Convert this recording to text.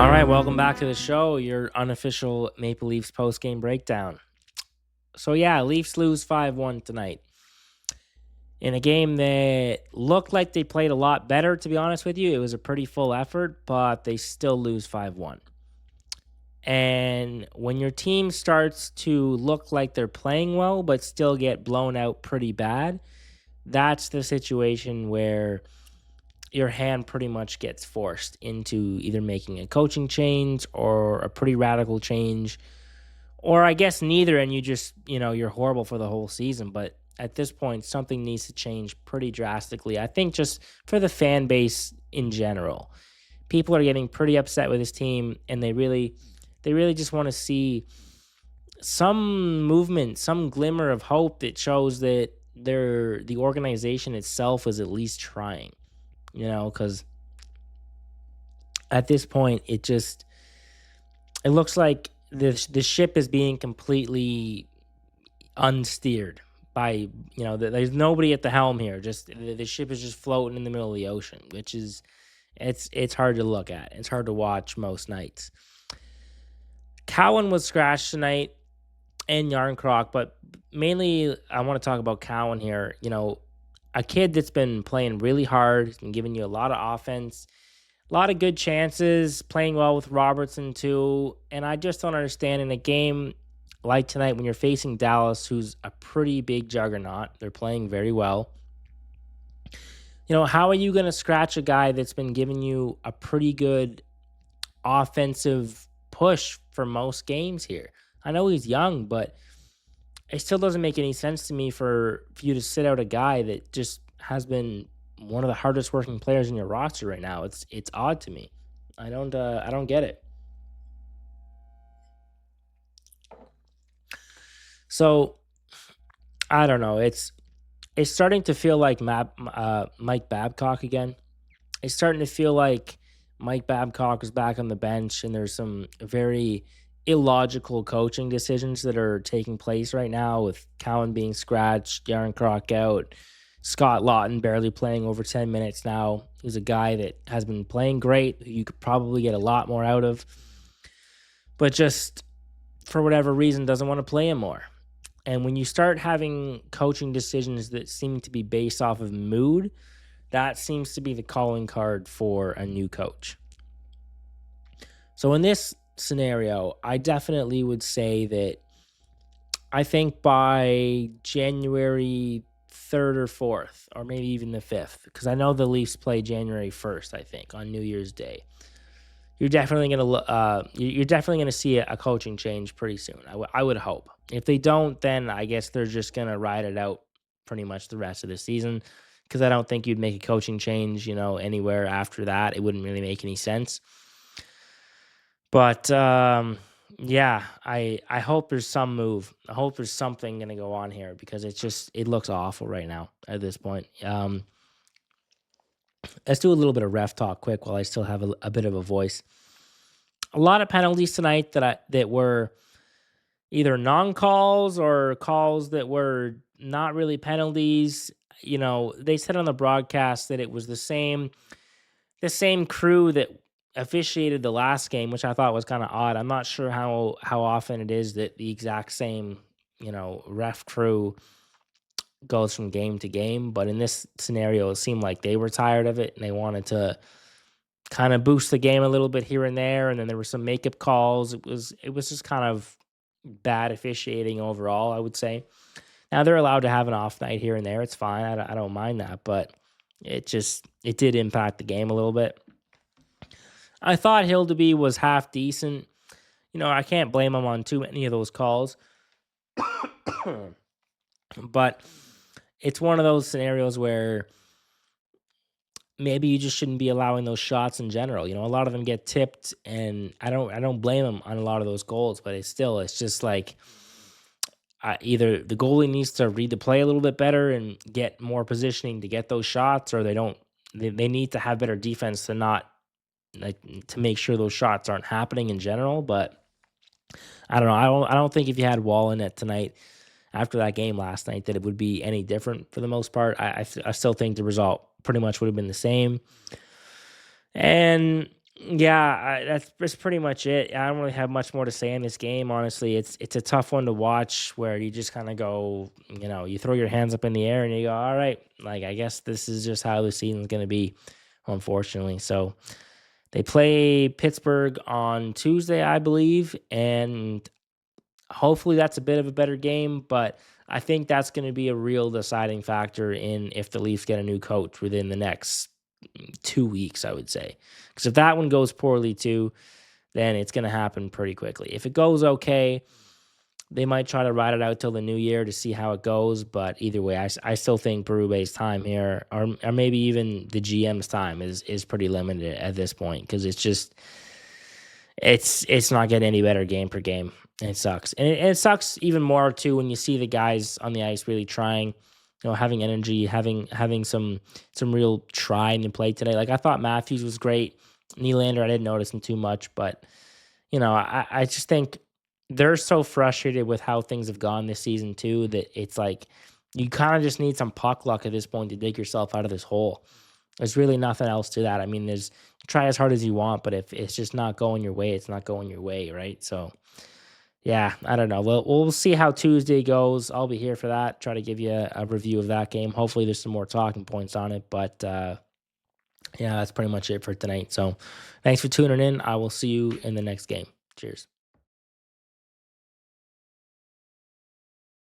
All right, welcome back to the show, your unofficial Maple Leafs post-game breakdown. So yeah, Leafs lose 5-1 tonight. In a game that looked like they played a lot better, to be honest with you. It was a pretty full effort, but they still lose 5-1. And when your team starts to look like they're playing well, but still get blown out pretty bad, that's the situation where your hand pretty much gets forced into either making a coaching change or a pretty radical change, or I guess neither, and you just, you're horrible for the whole season. But at this point, something needs to change pretty drastically. I think just for the fan base in general. People are getting pretty upset with this team, and they really just want to see some movement, some glimmer of hope that shows that the organization itself is at least trying, because at this point it looks like the ship is being completely unsteered by, there's nobody at the helm here. Just the ship is just floating in the middle of the ocean, which is it's hard to look at. It's hard to watch most nights. Cowan was scratched tonight and Yarncroc, but mainly I want to talk about Cowan here. A kid that's been playing really hard, has been giving you a lot of offense, a lot of good chances, playing well with Robertson too. And I just don't understand in a game like tonight when you're facing Dallas, who's a pretty big juggernaut. They're playing very well. How are you going to scratch a guy that's been giving you a pretty good offensive push for most games here? I know he's young, but it still doesn't make any sense to me for you to sit out a guy that just has been one of the hardest working players in your roster right now. It's odd to me. I don't get it. So I don't know. It's starting to feel like Mike Babcock again. It's starting to feel like Mike Babcock is back on the bench, and there's some very illogical coaching decisions that are taking place right now with Cowan being scratched, Darren Croc out, Scott Lawton barely playing over 10 minutes now. He's a guy that has been playing great, who you could probably get a lot more out of, but just for whatever reason doesn't want to play him more. And when you start having coaching decisions that seem to be based off of mood, that seems to be the calling card for a new coach. So in this scenario, I definitely would say that I think by January 3rd or 4th, or maybe even the 5th, because I know the Leafs play January 1st, I think, on New Year's Day. You're definitely gonna see a coaching change pretty soon. I would hope. If they don't, then I guess they're just gonna ride it out pretty much the rest of the season. Because I don't think you'd make a coaching change, anywhere after that. It wouldn't really make any sense. But yeah, I hope there's some move. I hope there's something gonna go on here because it looks awful right now at this point. Let's do a little bit of ref talk quick while I still have a bit of a voice. A lot of penalties tonight that were either non-calls or calls that were not really penalties. They said on the broadcast that it was the same crew that officiated the last game, which I thought was kind of odd. I'm not sure how often it is that the exact same, ref crew goes from game to game, but in this scenario, it seemed like they were tired of it and they wanted to kind of boost the game a little bit here and there. And then there were some makeup calls. It was just kind of bad officiating overall, I would say. Now they're allowed to have an off night here and there. It's fine. I don't mind that, but it did impact the game a little bit. I thought Hildeby was half decent. I can't blame him on too many of those calls. But it's one of those scenarios where maybe you just shouldn't be allowing those shots in general. A lot of them get tipped, and I don't blame him on a lot of those goals, but it's just like either the goalie needs to read the play a little bit better and get more positioning to get those shots, or they need to have better defense to not to make sure those shots aren't happening in general. But I don't know. I don't think if you had Wall in it tonight after that game last night that it would be any different for the most part. I still think the result pretty much would have been the same. And Yeah, that's pretty much it. I don't really have much more to say in this game. Honestly, it's a tough one to watch where you just kind of go, you throw your hands up in the air and you go, all right, like I guess this is just how the season's going to be, unfortunately. So they play Pittsburgh on Tuesday, I believe, and hopefully that's a bit of a better game. But I think that's going to be a real deciding factor in if the Leafs get a new coach within the next 2 weeks, I would say. Because if that one goes poorly too, then it's going to happen pretty quickly. If it goes okay, they might try to ride it out till the new year to see how it goes. But either way, I still think Berube's time here, or maybe even the GM's time, is pretty limited at this point because it's not getting any better game per game. And it sucks, and it sucks even more too when you see the guys on the ice really trying, having energy, having some real trying to play today. Like I thought Matthews was great. Nylander, I didn't notice him too much, but I just think they're so frustrated with how things have gone this season too that it's like you kind of just need some puck luck at this point to dig yourself out of this hole. There's really nothing else to that. I mean, there's try as hard as you want, but if it's just not going your way, it's not going your way, right? So yeah, I don't know. We'll see how Tuesday goes. I'll be here for that. Try to give you a review of that game. Hopefully, there's some more talking points on it. But yeah, that's pretty much it for tonight. So thanks for tuning in. I will see you in the next game. Cheers.